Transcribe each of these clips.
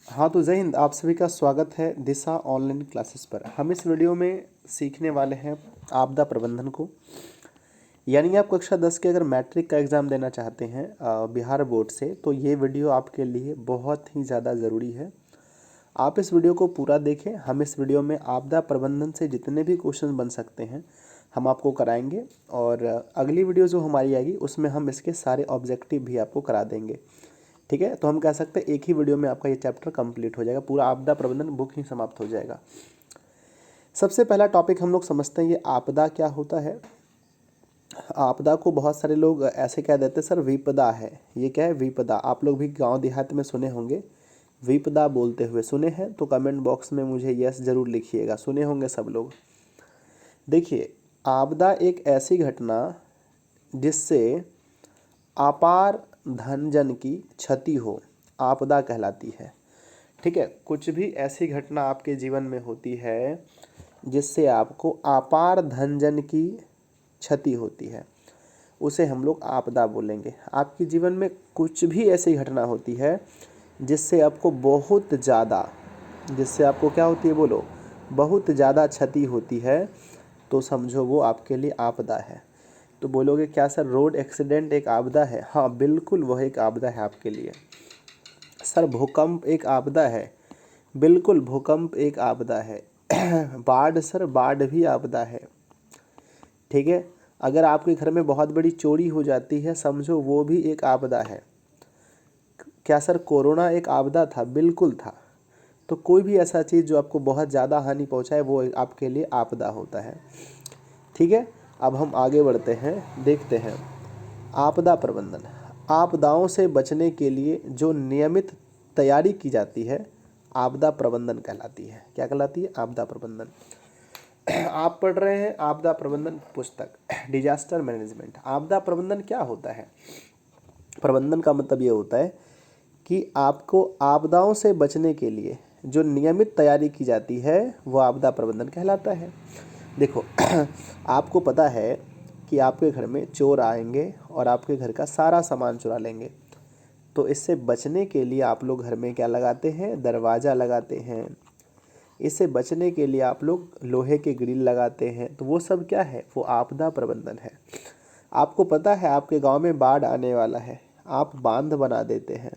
हाँ तो जय हिंद। आप सभी का स्वागत है दिशा ऑनलाइन क्लासेस पर। हम इस वीडियो में सीखने वाले हैं आपदा प्रबंधन को। यानी आप कक्षा 10 के अगर मैट्रिक का एग्ज़ाम देना चाहते हैं बिहार बोर्ड से, तो ये वीडियो आपके लिए बहुत ही ज़्यादा ज़रूरी है। आप इस वीडियो को पूरा देखें। हम इस वीडियो में आपदा प्रबंधन से जितने भी क्वेश्चन बन सकते हैं हम आपको कराएंगे, और अगली वीडियो जो हमारी आएगी उसमें हम इसके सारे ऑब्जेक्टिव भी आपको करा देंगे। ठीक है, तो हम कह सकते हैं एक ही वीडियो में आपका ये चैप्टर कंप्लीट हो जाएगा, पूरा आपदा प्रबंधन बुक ही समाप्त हो जाएगा। सबसे पहला टॉपिक हम लोग समझते हैं ये आपदा क्या होता है। आपदा को बहुत सारे लोग ऐसे कह देते हैं, सर विपदा है। ये क्या है? विपदा। आप लोग भी गांव देहात में सुने होंगे, विपदा बोलते हुए सुने हैं तो कमेंट बॉक्स में मुझे यस जरूर लिखिएगा। सुने होंगे सब लोग। देखिए, आपदा एक ऐसी घटना जिससे अपार धन जन की क्षति हो, आपदा कहलाती है। ठीक है, कुछ भी ऐसी घटना आपके जीवन में होती है जिससे आपको अपार धन जन की क्षति होती है, उसे हम लोग आपदा बोलेंगे। आपके जीवन में कुछ भी ऐसी घटना होती है जिससे आपको बहुत ज़्यादा, जिससे आपको क्या होती है बोलो, बहुत ज़्यादा क्षति होती है, तो समझो वो आपके लिए आपदा है। तो बोलोगे क्या सर रोड एक्सीडेंट एक आपदा है? हाँ बिल्कुल, वह एक आपदा है आपके लिए। सर भूकंप एक आपदा है? बिल्कुल, भूकंप एक आपदा है। बाढ़, सर बाढ़ भी आपदा है। ठीक है, अगर आपके घर में बहुत बड़ी चोरी हो जाती है, समझो वो भी एक आपदा है। क्या सर कोरोना एक आपदा था? बिल्कुल था। तो कोई भी ऐसा चीज़ जो आपको बहुत ज़्यादा हानि पहुंचाए वो आपके लिए आपदा होता है। ठीक है, अब हम आगे बढ़ते हैं, देखते हैं आपदा प्रबंधन। आपदाओं से बचने के लिए जो नियमित तैयारी की जाती है आपदा प्रबंधन कहलाती है। क्या कहलाती है? आपदा प्रबंधन। आप पढ़ रहे हैं आपदा प्रबंधन पुस्तक, डिजास्टर मैनेजमेंट। आपदा प्रबंधन क्या होता है? प्रबंधन का मतलब ये होता है कि आपको आपदाओं से बचने के लिए जो नियमित तैयारी की जाती है वो आपदा प्रबंधन कहलाता है। देखो, आपको पता है कि आपके घर में चोर आएंगे और आपके घर का सारा सामान चुरा लेंगे, तो इससे बचने के लिए आप लोग घर में क्या लगाते हैं? दरवाज़ा लगाते हैं। इससे बचने के लिए आप लोग लोहे के ग्रिल लगाते हैं। तो वो सब क्या है? वो आपदा प्रबंधन है। आपको पता है आपके गांव में बाढ़ आने वाला है, आप बांध बना देते हैं,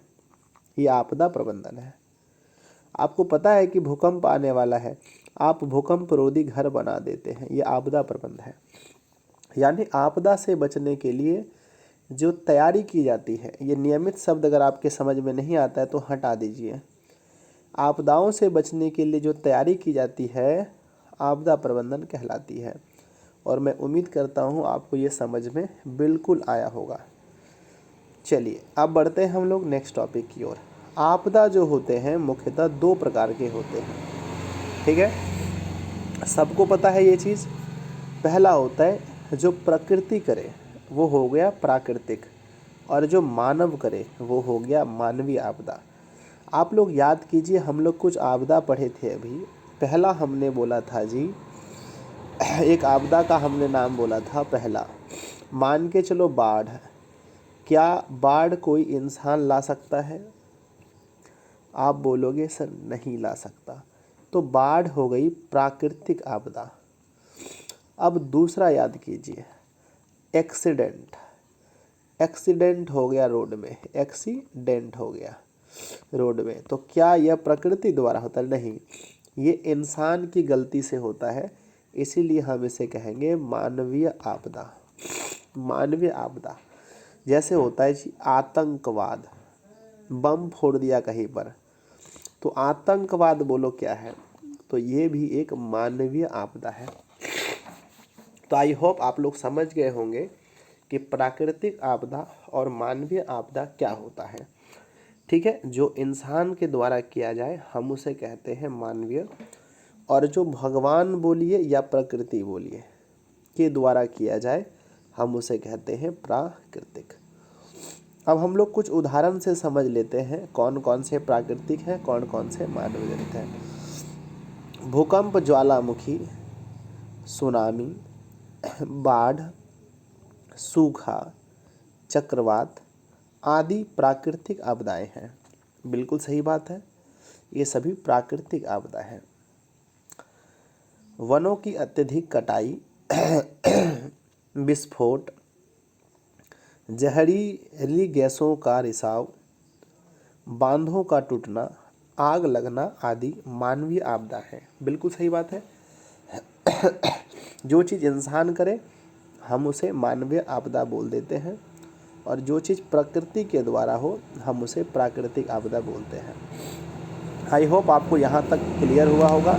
ये आपदा प्रबंधन है। आपको पता है कि भूकंप आने वाला है, आप भूकंप रोधी घर बना देते हैं, ये आपदा प्रबंधन है। यानी आपदा से बचने के लिए जो तैयारी की जाती है, ये नियमित शब्द अगर आपके समझ में नहीं आता है तो हटा दीजिए। आपदाओं से बचने के लिए जो तैयारी की जाती है आपदा प्रबंधन कहलाती है। और मैं उम्मीद करता हूँ आपको ये समझ में बिल्कुल आया होगा। चलिए अब बढ़ते हैं हम लोग नेक्स्ट टॉपिक की ओर। आपदा जो होते हैं मुख्यतः दो प्रकार के होते हैं। ठीक है, सबको पता है ये चीज़। पहला होता है जो प्रकृति करे, वो हो गया प्राकृतिक, और जो मानव करे वो हो गया मानवीय आपदा। आप लोग याद कीजिए, हम लोग कुछ आपदा पढ़े थे अभी। पहला हमने बोला था जी, एक आपदा का हमने नाम बोला था पहला, मान के चलो बाढ़। क्या बाढ़ कोई इंसान ला सकता है? आप बोलोगे सर नहीं ला सकता, तो बाढ़ हो गई प्राकृतिक आपदा। अब दूसरा याद कीजिए, एक्सीडेंट। एक्सीडेंट हो गया रोड में, एक्सीडेंट हो गया रोड में, तो क्या यह प्रकृति द्वारा होता है? नहीं, ये इंसान की गलती से होता है, इसीलिए हम इसे कहेंगे मानवीय आपदा। मानवीय आपदा जैसे होता है जी आतंकवाद, बम फोड़ दिया कहीं पर, तो आतंकवाद बोलो क्या है? तो ये भी एक मानवीय आपदा है। तो आई होप आप लोग समझ गए होंगे कि प्राकृतिक आपदा और मानवीय आपदा क्या होता है। ठीक है, जो इंसान के द्वारा किया जाए हम उसे कहते हैं मानवीय, और जो भगवान बोलिए या प्रकृति बोलिए के द्वारा किया जाए हम उसे कहते हैं प्राकृतिक। अब हम लोग कुछ उदाहरण से समझ लेते हैं कौन कौन से प्राकृतिक हैं, कौन कौन से मानव जनित हैं। भूकंप, ज्वालामुखी, सुनामी, बाढ़, सूखा, चक्रवात आदि प्राकृतिक आपदाएं हैं। बिल्कुल सही बात है। ये सभी प्राकृतिक आपदा है। वनों की अत्यधिक कटाई, विस्फोट, जहरीली गैसों का रिसाव, बांधों का टूटना, आग लगना आदि मानवीय आपदा है। बिल्कुल सही बात है। जो चीज़ इंसान करे हम उसे मानवीय आपदा बोल देते हैं, और जो चीज़ प्रकृति के द्वारा हो हम उसे प्राकृतिक आपदा बोलते हैं। आई होप आपको यहाँ तक क्लियर हुआ होगा,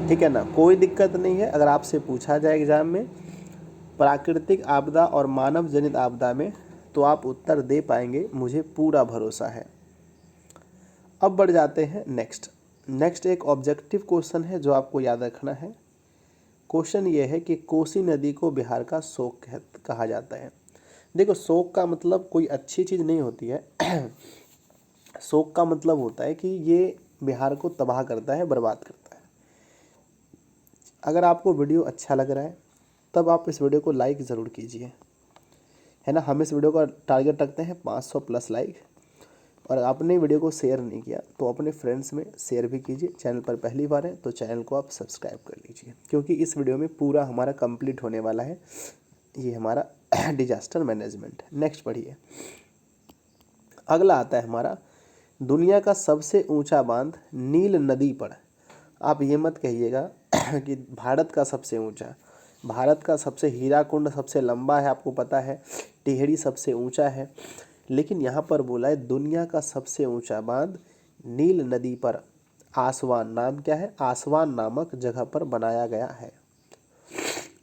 ठीक है ना। कोई दिक्कत नहीं है अगर आपसे पूछा जाए एग्जाम में प्राकृतिक आपदा और मानव जनित आपदा में, तो आप उत्तर दे पाएंगे, मुझे पूरा भरोसा है। अब बढ़ जाते हैं नेक्स्ट एक ऑब्जेक्टिव क्वेश्चन है जो आपको याद रखना है। क्वेश्चन ये है कि कोसी नदी को बिहार का शोक कहा जाता है। देखो, शोक का मतलब कोई अच्छी चीज़ नहीं होती है। शोक का मतलब होता है कि ये बिहार को तबाह करता है, बर्बाद करता है। अगर आपको वीडियो अच्छा लग रहा है तब आप इस वीडियो को लाइक ज़रूर कीजिए, है ना। हम इस वीडियो का टारगेट रखते हैं 500 प्लस लाइक। और आपने वीडियो को शेयर नहीं किया तो अपने फ्रेंड्स में शेयर भी कीजिए। चैनल पर पहली बार है तो चैनल को आप सब्सक्राइब कर लीजिए, क्योंकि इस वीडियो में पूरा हमारा कंप्लीट होने वाला है ये हमारा डिजास्टर मैनेजमेंट। नेक्स्ट पढ़िए। अगला आता है हमारा दुनिया का सबसे ऊंचा बांध नील नदी पर। आप ये मत कहिएगा कि भारत का सबसे ऊंचा। भारत का सबसे हीराकुंड सबसे लंबा है, आपको पता है। टिहरी सबसे ऊंचा है, लेकिन यहाँ पर बोला है दुनिया का सबसे ऊंचा बांध नील नदी पर आसवान, नाम क्या है, आसवान नामक जगह पर बनाया गया है।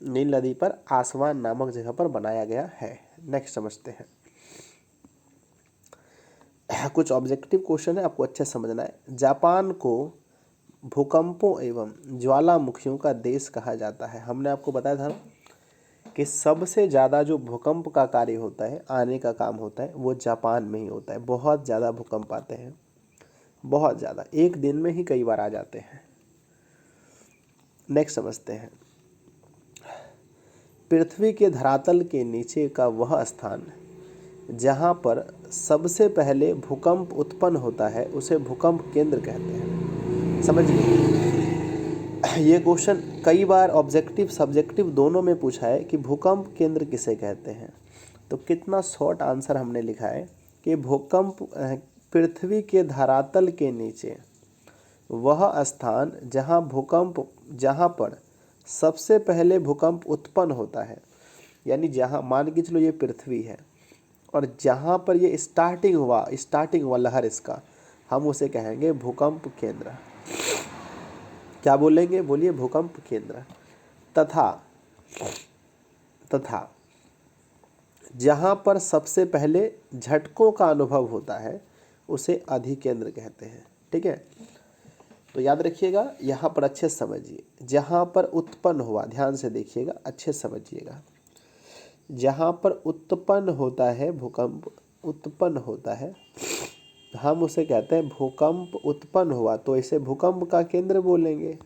नील नदी पर आसवान नामक जगह पर बनाया गया है। नेक्स्ट समझते हैं। कुछ ऑब्जेक्टिव क्वेश्चन है, आपको अच्छे समझना है। जापान को भूकंपों एवं ज्वालामुखियों का देश कहा जाता है। हमने आपको बताया था कि सबसे ज़्यादा जो भूकंप का कार्य होता है, आने का काम होता है, वो जापान में ही होता है। बहुत ज़्यादा भूकंप आते हैं, बहुत ज़्यादा, एक दिन में ही कई बार आ जाते हैं। नेक्स्ट समझते हैं। पृथ्वी के धरातल के नीचे का वह स्थान जहाँ पर सबसे पहले भूकंप उत्पन्न होता है उसे भूकंप केंद्र कहते हैं। समझ गए। ये क्वेश्चन कई बार ऑब्जेक्टिव सब्जेक्टिव दोनों में पूछा है कि भूकंप केंद्र किसे कहते हैं। तो कितना शॉर्ट आंसर हमने लिखा है कि भूकंप पृथ्वी के धरातल के नीचे वह स्थान जहाँ पर सबसे पहले भूकंप उत्पन्न होता है, यानी जहाँ मान के चलो ये पृथ्वी है और जहाँ पर ये स्टार्टिंग हुआ लहर इसका, हम उसे कहेंगे भूकंप केंद्र। क्या बोलेंगे, बोलिए, भूकंप केंद्र। तथा जहाँ पर सबसे पहले झटकों का अनुभव होता है उसे अधिकेंद्र कहते हैं। ठीक है, तो याद रखिएगा, यहाँ पर अच्छे समझिए। जहाँ पर उत्पन्न हुआ, ध्यान से देखिएगा, अच्छे समझिएगा। जहाँ पर उत्पन्न होता है भूकंप, उत्पन्न होता है, हम उसे कहते हैं भूकंप उत्पन्न हुआ, तो इसे भूकंप का केंद्र बोलेंगे।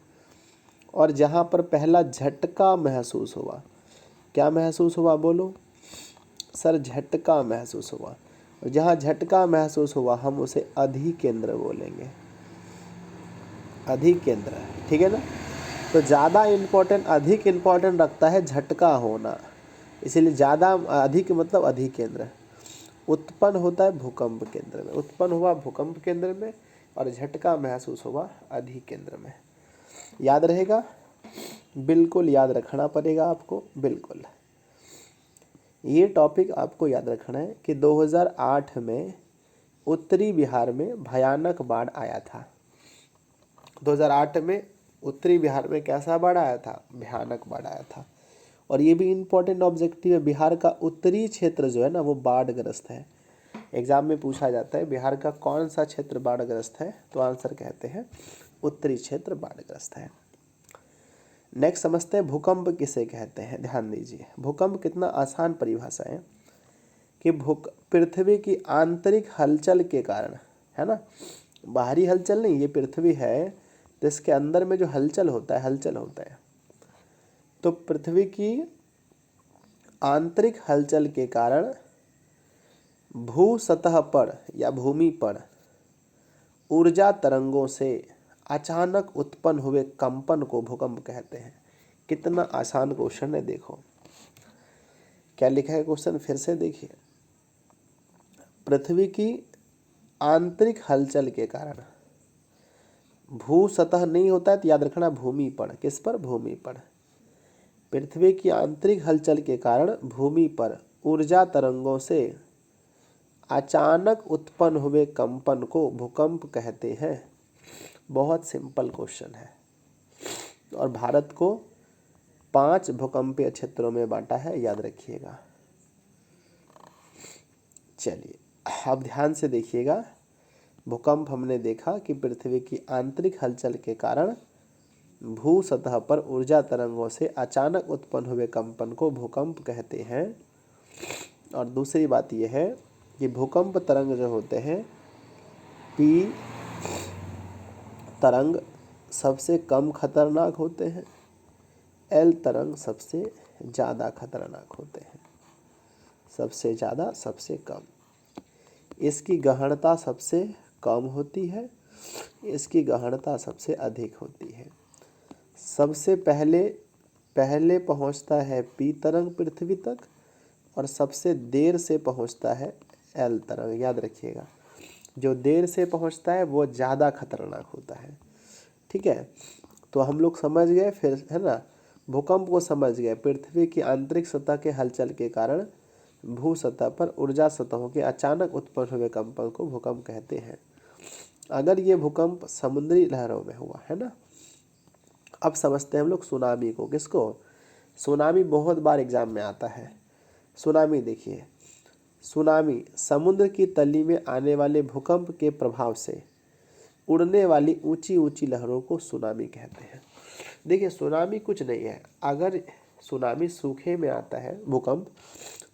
और जहाँ पर पहला झटका महसूस हुआ, क्या महसूस हुआ, बोलो सर, झटका महसूस हुआ। और जहाँ झटका महसूस हुआ हम उसे अधिकेंद्र बोलेंगे, अधिकेंद्र। ठीक है ना। तो ज़्यादा इम्पोर्टेंट, अधिक इम्पोर्टेंट रखता है झटका होना, इसीलिए ज़्यादा, अधिक मतलब अधिकेंद्र। उत्पन्न होता है भूकंप केंद्र में, उत्पन्न हुआ भूकंप केंद्र में, और झटका महसूस हुआ अधिकेंद्र में। याद रहेगा, बिल्कुल याद रखना पड़ेगा आपको, बिल्कुल। ये टॉपिक आपको याद रखना है कि 2008 में उत्तरी बिहार में भयानक बाढ़ आया था। 2008 में उत्तरी बिहार में कैसा बाढ़ आया था, भयानक बाढ़ आया था। और ये भी इम्पोर्टेंट ऑब्जेक्टिव है, बिहार का उत्तरी क्षेत्र जो है ना वो बाढ़ग्रस्त है। एग्जाम में पूछा जाता है बिहार का कौन सा क्षेत्र बाढ़ग्रस्त है, तो आंसर कहते हैं उत्तरी क्षेत्र बाढ़ग्रस्त है। नेक्स्ट समझते हैं भूकंप किसे कहते हैं। ध्यान दीजिए, भूकंप कितना आसान परिभाषा है कि पृथ्वी की आंतरिक हलचल के कारण, है ना, बाहरी हलचल नहीं, ये पृथ्वी है तो इसके अंदर में जो हलचल होता है, तो पृथ्वी की आंतरिक हलचल के कारण भू सतह पर या भूमि पर ऊर्जा तरंगों से अचानक उत्पन्न हुए कंपन को भूकंप कहते हैं। कितना आसान क्वेश्चन है, देखो क्या लिखा है क्वेश्चन, फिर से देखिए। पृथ्वी की आंतरिक हलचल के कारण, भू सतह नहीं होता है तो याद रखना भूमि पर, किस पर, भूमि पर। पृथ्वी की आंतरिक हलचल के कारण भूमि पर ऊर्जा तरंगों से अचानक उत्पन्न हुए कंपन को भूकंप कहते हैं। बहुत सिंपल क्वेश्चन है। और भारत को 5 भूकंपीय क्षेत्रों में बांटा है, याद रखिएगा। चलिए अब ध्यान से देखिएगा। भूकंप हमने देखा कि पृथ्वी की आंतरिक हलचल के कारण भू सतह पर ऊर्जा तरंगों से अचानक उत्पन्न हुए कंपन को भूकंप कहते हैं। और दूसरी बात यह है कि भूकंप तरंग जो होते हैं, पी तरंग सबसे कम खतरनाक होते हैं, एल तरंग सबसे ज़्यादा खतरनाक होते हैं। सबसे ज़्यादा, सबसे कम। इसकी गहनता सबसे कम होती है, इसकी गहनता सबसे अधिक होती है। सबसे पहले पहुंचता है पी तरंग पृथ्वी तक, और सबसे देर से पहुंचता है एल तरंग। याद रखिएगा, जो देर से पहुंचता है वो ज़्यादा खतरनाक होता है। ठीक है, तो हम लोग समझ गए फिर, है ना। भूकंप को समझ गए, पृथ्वी की आंतरिक सतह के हलचल के कारण भू सतह पर ऊर्जा सतहों के अचानक उत्पन्न हुए कंपन को भूकंप कहते हैं। अगर ये भूकंप समुद्री लहरों में हुआ, है ना। अब समझते हैं हम लोग सुनामी को। किसको? सुनामी बहुत बार एग्जाम में आता है। सुनामी देखिए, सुनामी समुद्र की तली में आने वाले भूकंप के प्रभाव से उड़ने वाली ऊंची ऊंची लहरों को सुनामी कहते हैं। देखिए सुनामी कुछ नहीं है, अगर सुनामी सूखे में आता है भूकंप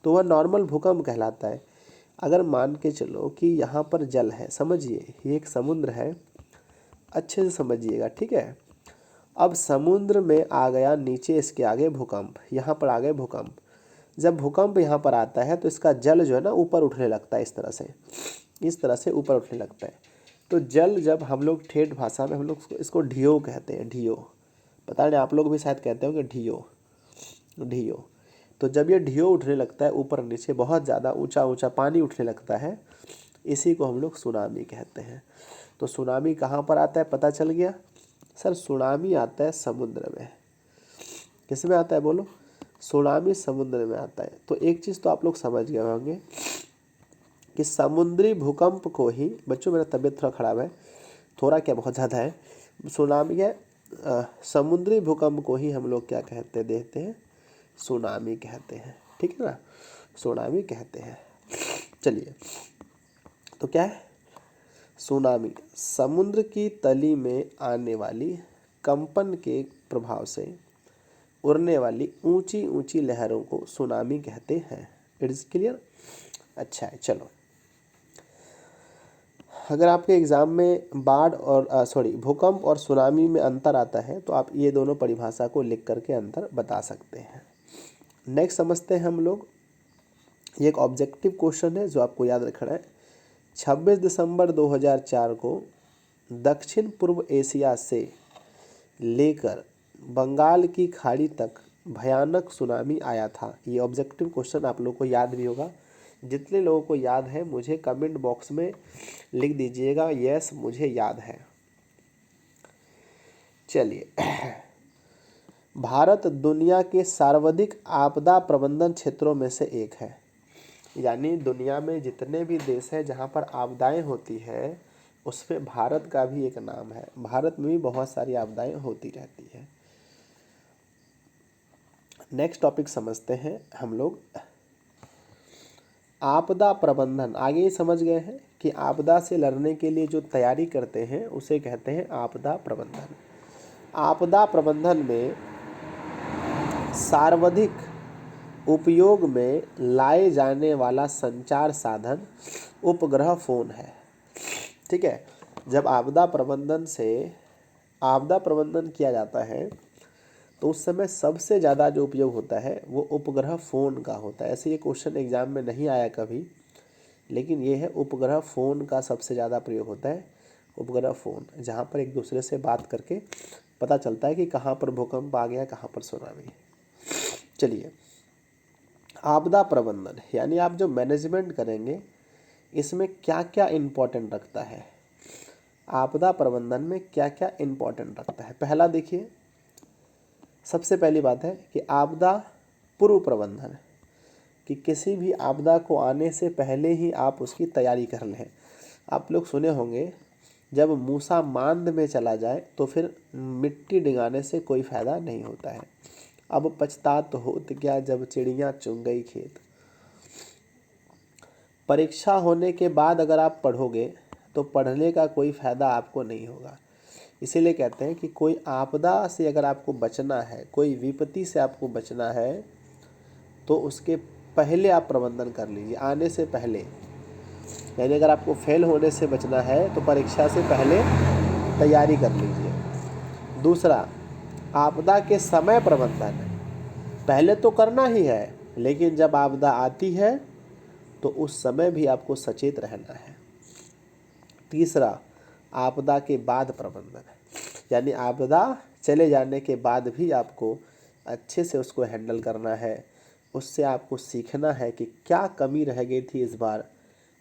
तो वह नॉर्मल भूकंप कहलाता है। अगर मान के चलो कि यहाँ पर जल है, समझिए ये एक समुद्र है, अच्छे से समझिएगा, ठीक है। अब समुद्र में आ गया नीचे, इसके आगे भूकंप, यहाँ पर आ गए भूकंप। जब भूकंप यहाँ पर आता है तो इसका जल जो है ना ऊपर उठने लगता है, इस तरह से ऊपर उठने लगता है। तो जल, जब हम लोग ठेठ भाषा में हम लोग इसको ढियो कहते हैं, ढियो। पता नहीं आप लोग भी शायद कहते होंगे ढियो, ढियो। तो जब ये ढियो उठने लगता है ऊपर नीचे, बहुत ज़्यादा ऊंचा ऊंचा पानी उठने लगता है, इसी को हम लोग सुनामी कहते हैं। तो सुनामी कहाँ पर आता है, पता चल गया। सर सुनामी आता है समुद्र में। किस में आता है बोलो? सुनामी समुद्र में आता है। तो एक चीज़ तो आप लोग समझ गए होंगे कि समुद्री भूकंप को ही, बच्चों मेरा तबीयत थोड़ा ख़राब है, थोड़ा क्या बहुत ज़्यादा है, सुनामी है, समुद्री भूकंप को ही हम लोग क्या कहते देते हैं, सुनामी कहते हैं। ठीक है ना, सुनामी कहते हैं। चलिए, तो क्या है सुनामी? समुद्र की तली में आने वाली कंपन के प्रभाव से उड़ने वाली ऊंची ऊंची लहरों को सुनामी कहते हैं। It is clear? अच्छा है, चलो। अगर आपके एग्ज़ाम में बाढ़ और भूकंप और सुनामी में अंतर आता है तो आप ये दोनों परिभाषा को लिख करके अंतर बता सकते हैं। नेक्स्ट समझते हैं हम लोग। ये एक ऑब्जेक्टिव क्वेश्चन है जो आपको याद रखना है। 26 दिसंबर 2004 को दक्षिण पूर्व एशिया से लेकर बंगाल की खाड़ी तक भयानक सुनामी आया था। ये ऑब्जेक्टिव क्वेश्चन आप लोग को याद भी होगा। जितने लोगों को याद है मुझे कमेंट बॉक्स में लिख दीजिएगा, यस मुझे याद है। चलिए, भारत दुनिया के सर्वाधिक आपदा प्रबंधन क्षेत्रों में से एक है। यानी दुनिया में जितने भी देश हैं जहाँ पर आपदाएं होती है उसमें भारत का भी एक नाम है। भारत में भी बहुत सारी आपदाएं होती रहती है। नेक्स्ट टॉपिक समझते हैं हम लोग, आपदा प्रबंधन। आगे ही समझ गए हैं कि आपदा से लड़ने के लिए जो तैयारी करते हैं उसे कहते हैं आपदा प्रबंधन। आपदा प्रबंधन में सर्वाधिक उपयोग में लाए जाने वाला संचार साधन उपग्रह फ़ोन है। ठीक है, जब आपदा प्रबंधन किया जाता है तो उस समय सबसे ज़्यादा जो उपयोग होता है वो उपग्रह फ़ोन का होता है। ऐसे ये क्वेश्चन एग्जाम में नहीं आया कभी, लेकिन ये है उपग्रह फ़ोन का सबसे ज़्यादा प्रयोग होता है। उपग्रह फ़ोन, जहाँ पर एक दूसरे से बात करके पता चलता है कि कहाँ पर भूकंप आ गया, कहाँ पर सुनामी। चलिए, आपदा प्रबंधन यानी आप जो मैनेजमेंट करेंगे इसमें क्या क्या इम्पोर्टेंट रखता है। आपदा प्रबंधन में क्या क्या इम्पोर्टेंट रखता है। पहला देखिए, सबसे पहली बात है कि आपदा पूर्व प्रबंधन, कि किसी भी आपदा को आने से पहले ही आप उसकी तैयारी कर लें। आप लोग सुने होंगे, जब मूसा मांद में चला जाए तो फिर मिट्टी डिंगाने से कोई फ़ायदा नहीं होता है। अब पछतात होत क्या जब चिड़िया चुग गई खेत। परीक्षा होने के बाद अगर आप पढ़ोगे तो पढ़ने का कोई फ़ायदा आपको नहीं होगा। इसीलिए कहते हैं कि कोई आपदा से अगर आपको बचना है, कोई विपत्ति से आपको बचना है, तो उसके पहले आप प्रबंधन कर लीजिए, आने से पहले। यानी अगर आपको फेल होने से बचना है तो परीक्षा से पहले तैयारी कर लीजिए। दूसरा, आपदा के समय प्रबंधन, पहले तो करना ही है, लेकिन जब आपदा आती है तो उस समय भी आपको सचेत रहना है। तीसरा, आपदा के बाद प्रबंधन, यानी आपदा चले जाने के बाद भी आपको अच्छे से उसको हैंडल करना है। उससे आपको सीखना है कि क्या कमी रह गई थी इस बार,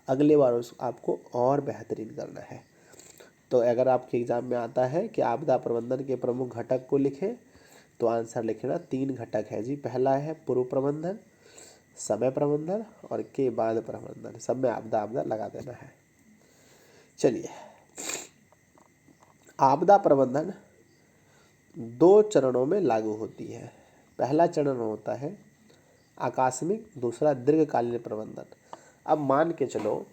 अगले बार उस आपको और बेहतरीन करना है। तो अगर आपके एग्ज़ाम में आता है कि आपदा प्रबंधन के प्रमुख घटक को लिखें, तो आंसर लिखना 3 घटक है जी। पहला है पूर्व प्रबंधन, समय प्रबंधन और के बाद प्रबंधन। सब में आपदा आपदा लगा देना है। चलिए, आपदा प्रबंधन 2 चरणों में लागू होती है। पहला चरण होता है आकस्मिक, दूसरा दीर्घकालीन प्रबंधन। अब मान के चलो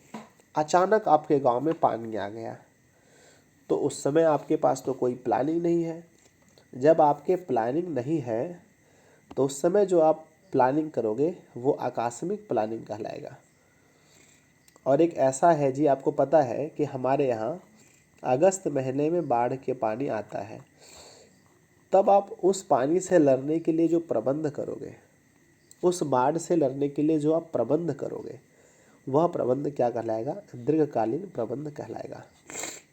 अचानक आपके गांव में पानी आ गया, तो उस समय आपके पास तो कोई प्लानिंग नहीं है। जब आपके प्लानिंग नहीं है तो उस समय जो आप प्लानिंग करोगे वो आकस्मिक प्लानिंग कहलाएगा। और एक ऐसा है जी, आपको पता है कि हमारे यहाँ अगस्त महीने में बाढ़ के पानी आता है, तब आप उस पानी से लड़ने के लिए जो प्रबंध करोगे, उस बाढ़ से लड़ने के लिए जो आप प्रबंध करोगे, वह प्रबंध क्या कहलाएगा? दीर्घकालीन प्रबंध कहलाएगा।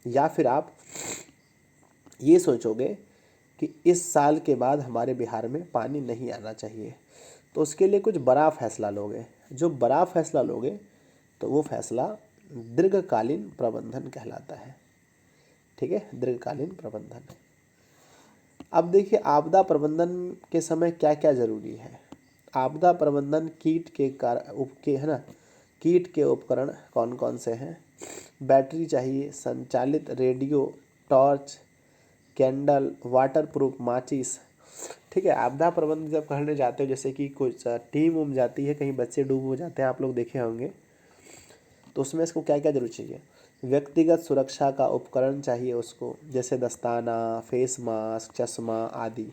या फिर आप ये सोचोगे कि इस साल के बाद हमारे बिहार में पानी नहीं आना चाहिए, तो उसके लिए कुछ बड़ा फैसला लोगे। जो बड़ा फैसला लोगे तो वो फैसला दीर्घकालीन प्रबंधन कहलाता है। ठीक है, दीर्घकालीन प्रबंधन। अब देखिए, आपदा प्रबंधन के समय क्या क्या ज़रूरी है। आपदा प्रबंधन कीट के है ना, कीट के उपकरण कौन कौन से हैं? बैटरी चाहिए, संचालित रेडियो, टॉर्च, कैंडल, वाटरप्रूफ माचिस। ठीक है, आपदा प्रबंधन जब करने जाते हो, जैसे कि कुछ टीम उम जाती है, कहीं बच्चे डूब हो जाते हैं, आप लोग देखे होंगे, तो उसमें इसको क्या क्या जरूर चाहिए? व्यक्तिगत सुरक्षा का उपकरण चाहिए उसको, जैसे दस्ताना, फेस मास्क, चश्मा आदि,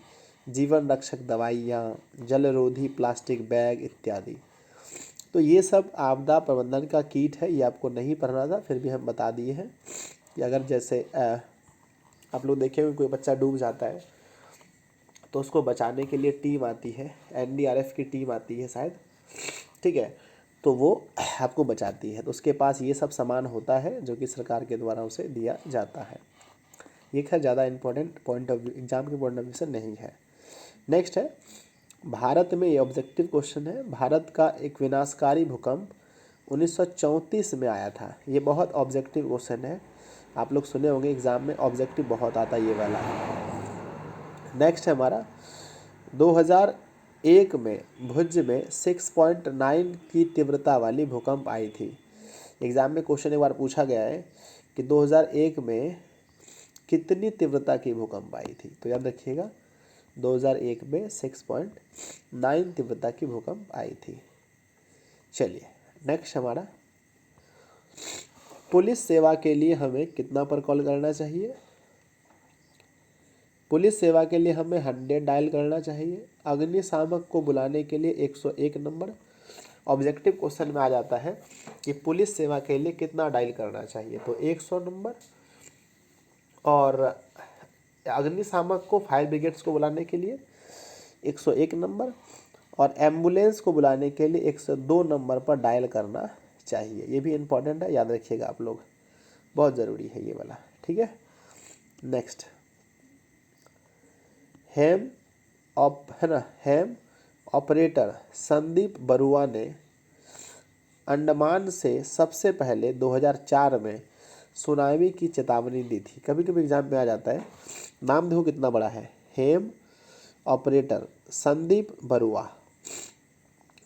जीवन रक्षक दवाइयाँ, जलरोधी प्लास्टिक बैग इत्यादि। तो ये सब आपदा प्रबंधन का किट है। ये आपको नहीं पढ़ना था, फिर भी हम बता दिए हैं कि अगर जैसे आप लोग देखे होंगे कोई बच्चा डूब जाता है तो उसको बचाने के लिए टीम आती है, एनडीआरएफ की टीम आती है शायद, ठीक है, तो वो आपको बचाती है। तो उसके पास ये सब सामान होता है जो कि सरकार के द्वारा उसे दिया जाता है। ये खैर ज़्यादा important point of view, exam के पॉइंट ऑफ व्यू से नहीं है। नेक्स्ट है, भारत में ये ऑब्जेक्टिव क्वेश्चन है। भारत का एक विनाशकारी भूकंप 1934 में आया था। ये बहुत ऑब्जेक्टिव क्वेश्चन है, आप लोग सुने होंगे एग्ज़ाम में, ऑब्जेक्टिव बहुत आता है ये वाला। नेक्स्ट है हमारा 2001 में भुज में 6.9 की तीव्रता वाली भूकंप आई थी। एग्ज़ाम में क्वेश्चन एक बार पूछा गया है कि 2001 में कितनी तीव्रता की भूकंप आई थी, तो याद रखिएगा 2001 में 6.9 तीव्रता की भूकंप आई थी। चलिए, नेक्स्ट हमारा, पुलिस सेवा के लिए हमें कितना पर कॉल करना चाहिए? पुलिस सेवा के लिए हमें 100 डायल करना चाहिए। अग्निशामक को बुलाने के लिए 101 नंबर। ऑब्जेक्टिव क्वेश्चन में आ जाता है कि पुलिस सेवा के लिए कितना डायल करना चाहिए, तो 100 नंबर। और अग्निशामक को, फायर ब्रिगेड्स को बुलाने के लिए 101 नंबर। और एम्बुलेंस को बुलाने के लिए 102 नंबर पर डायल करना चाहिए। ये भी इम्पोर्टेंट है, याद रखिएगा आप लोग, बहुत ज़रूरी है ये वाला। ठीक है। नेक्स्ट, हेम हेम ऑपरेटर संदीप बरुआ ने अंडमान से सबसे पहले 2004 में सुनामी की चेतावनी दी थी। कभी कभी एग्जाम में आ जाता है, नाम देखो कितना बड़ा है, हेम ऑपरेटर संदीप बरुआ।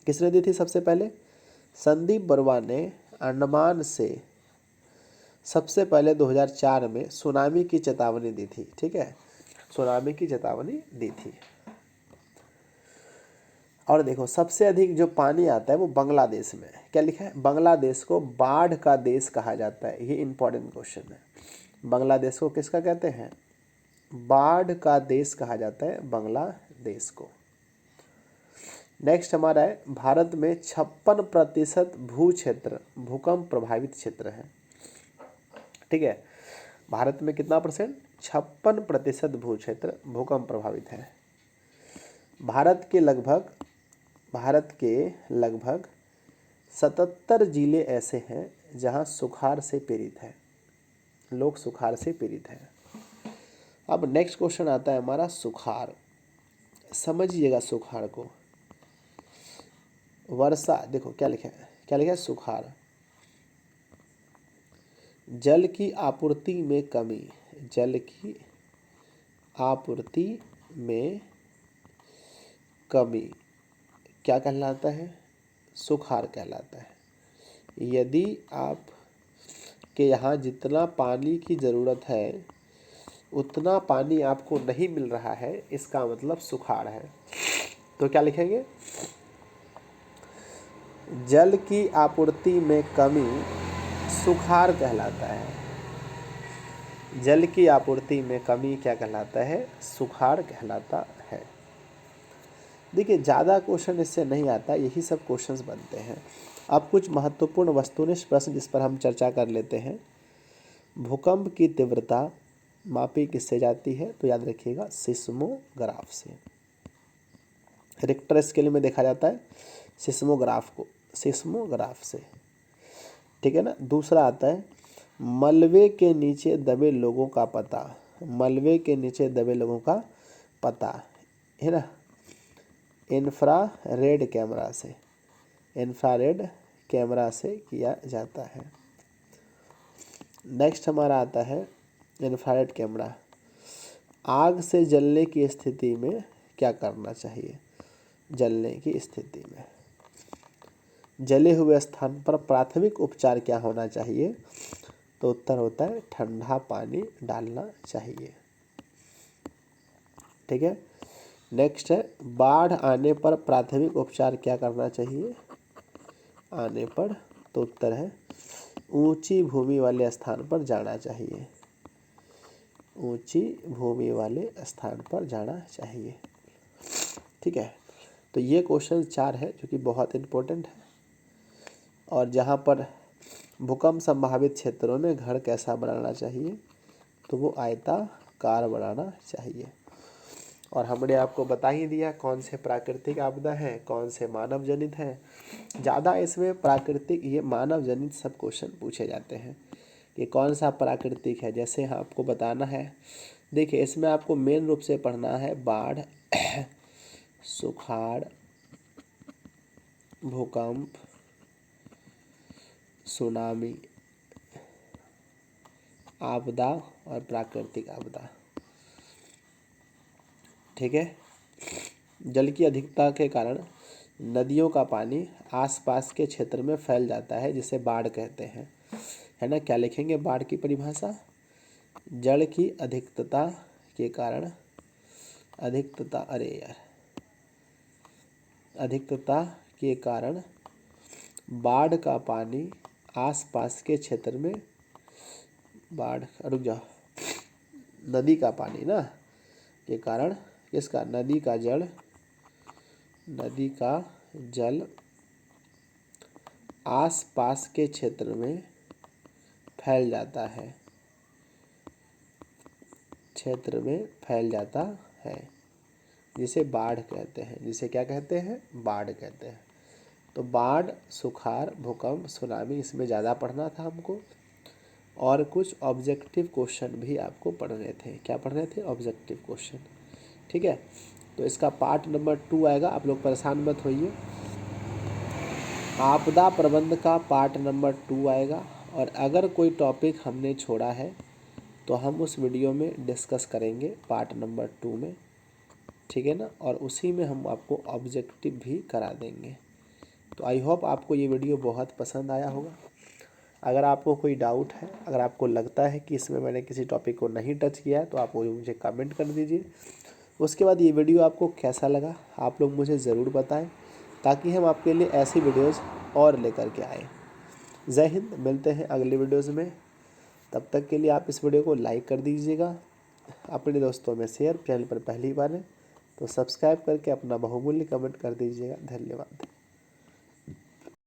किसने दी थी सबसे पहले? संदीप बरुआ ने अंडमान से सबसे पहले 2004 में सुनामी की चेतावनी दी थी। ठीक है, सुनामी की चेतावनी दी थी। और देखो सबसे अधिक जो पानी आता है वो बांग्लादेश में। क्या लिखा है? बांग्लादेश को बाढ़ का देश कहा जाता है। ये इंपॉर्टेंट क्वेश्चन है। बांग्लादेश को किसका कहते हैं? बाढ़ का देश कहा जाता है बांग्लादेश को। नेक्स्ट हमारा है, भारत में 56% भू क्षेत्र भूकंप प्रभावित क्षेत्र है। ठीक है, भारत में कितना परसेंट? 56% भू क्षेत्र भूकंप प्रभावित है। भारत के लगभग 77 जिले ऐसे हैं जहां सुखाड़ से पीड़ित है, लोग सुखाड़ से पीड़ित हैं। अब नेक्स्ट क्वेश्चन आता है हमारा सुखाड़। समझिएगा सुखाड़ को। वर्षा, देखो क्या लिखा है, क्या लिखा है? सुखाड़, जल की आपूर्ति में कमी, जल की आपूर्ति में कमी क्या कहलाता है? सुखाड़ कहलाता है। यदि आप के यहाँ जितना पानी की ज़रूरत है उतना पानी आपको नहीं मिल रहा है, इसका मतलब सुखाड़ है। तो क्या लिखेंगे? जल की आपूर्ति में कमी सुखाड़ कहलाता है। जल की आपूर्ति में कमी क्या कहलाता है? सुखाड़ कहलाता है। देखिए ज़्यादा क्वेश्चन इससे नहीं आता, यही सब क्वेश्चंस बनते हैं। अब कुछ महत्वपूर्ण वस्तुनिष्ठ प्रश्न जिस पर हम चर्चा कर लेते हैं। भूकंप की तीव्रता मापी किससे जाती है? तो याद रखिएगा सिस्मोग्राफ से। रिक्टर स्केल में देखा जाता है सिस्मोग्राफ से। ठीक है ना। दूसरा आता है मलबे के नीचे दबे लोगों का पता। मलबे के नीचे दबे लोगों का पता है ना, इंफ्रारेड कैमरा से किया जाता है। नेक्स्ट हमारा आता है इंफ्रारेड कैमरा। आग से जलने की स्थिति में क्या करना चाहिए? जलने की स्थिति में जले हुए स्थान पर प्राथमिक उपचार क्या होना चाहिए? तो उत्तर होता है ठंडा पानी डालना चाहिए। ठीक है। नेक्स्ट है बाढ़ आने पर प्राथमिक उपचार क्या करना चाहिए? आने पर तो उत्तर है ऊंची भूमि वाले स्थान पर जाना चाहिए। ऊंची भूमि वाले स्थान पर जाना चाहिए। ठीक है, तो ये क्वेश्चन 4 है जो कि बहुत इम्पोर्टेंट है। और जहाँ पर भूकंप संभावित क्षेत्रों में घर कैसा बनाना चाहिए? तो वो आयताकार बनाना चाहिए। और हमने आपको बता ही दिया कौन से प्राकृतिक आपदा है, कौन से मानव जनित है। ज़्यादा इसमें प्राकृतिक, ये मानव जनित सब क्वेश्चन पूछे जाते हैं कि कौन सा प्राकृतिक है। जैसे आपको बताना है, देखिए इसमें आपको मेन रूप से पढ़ना है बाढ़, सुखाड़, भूकंप, सुनामी, आपदा और प्राकृतिक आपदा। ठीक है। जल की अधिकता के कारण नदियों का पानी आसपास के क्षेत्र में फैल जाता है जिसे बाढ़ कहते हैं, है ना। क्या लिखेंगे बाढ़ की परिभाषा? जल की अधिकता के कारण अधिकता के कारण बाढ़ का पानी आसपास के क्षेत्र में नदी का पानी ना के कारण किसका? नदी का जल आसपास के क्षेत्र में फैल जाता है, जिसे बाढ़ कहते हैं। जिसे क्या कहते हैं? बाढ़ कहते हैं। तो बाढ़, सुखाड़, भूकंप, सुनामी, इसमें ज़्यादा पढ़ना था हमको। और कुछ ऑब्जेक्टिव क्वेश्चन भी आपको पढ़ने थे। क्या पढ़ने थे? Objective question. ठीक है, तो इसका पार्ट नंबर 2 आएगा, आप लोग परेशान मत होइए। आपदा प्रबंध का पार्ट नंबर 2 आएगा, और अगर कोई टॉपिक हमने छोड़ा है तो हम उस वीडियो में डिस्कस करेंगे पार्ट नंबर 2 में। ठीक है ना, और उसी में हम आपको ऑब्जेक्टिव भी करा देंगे। तो आई होप आपको ये वीडियो बहुत पसंद आया होगा। अगर आपको कोई डाउट है, अगर आपको लगता है कि इसमें मैंने किसी टॉपिक को नहीं टच किया है, तो आप वो मुझे कमेंट कर दीजिए। उसके बाद ये वीडियो आपको कैसा लगा आप लोग मुझे ज़रूर बताएं, ताकि हम आपके लिए ऐसी वीडियोज़ और लेकर के आएँ। जय हिंद, मिलते हैं अगले वीडियोज़ में। तब तक के लिए आप इस वीडियो को लाइक कर दीजिएगा, अपने दोस्तों में शेयर, चैनल पर पहली बार है तो सब्सक्राइब करके अपना बहुमूल्य कमेंट कर दीजिएगा। धन्यवाद।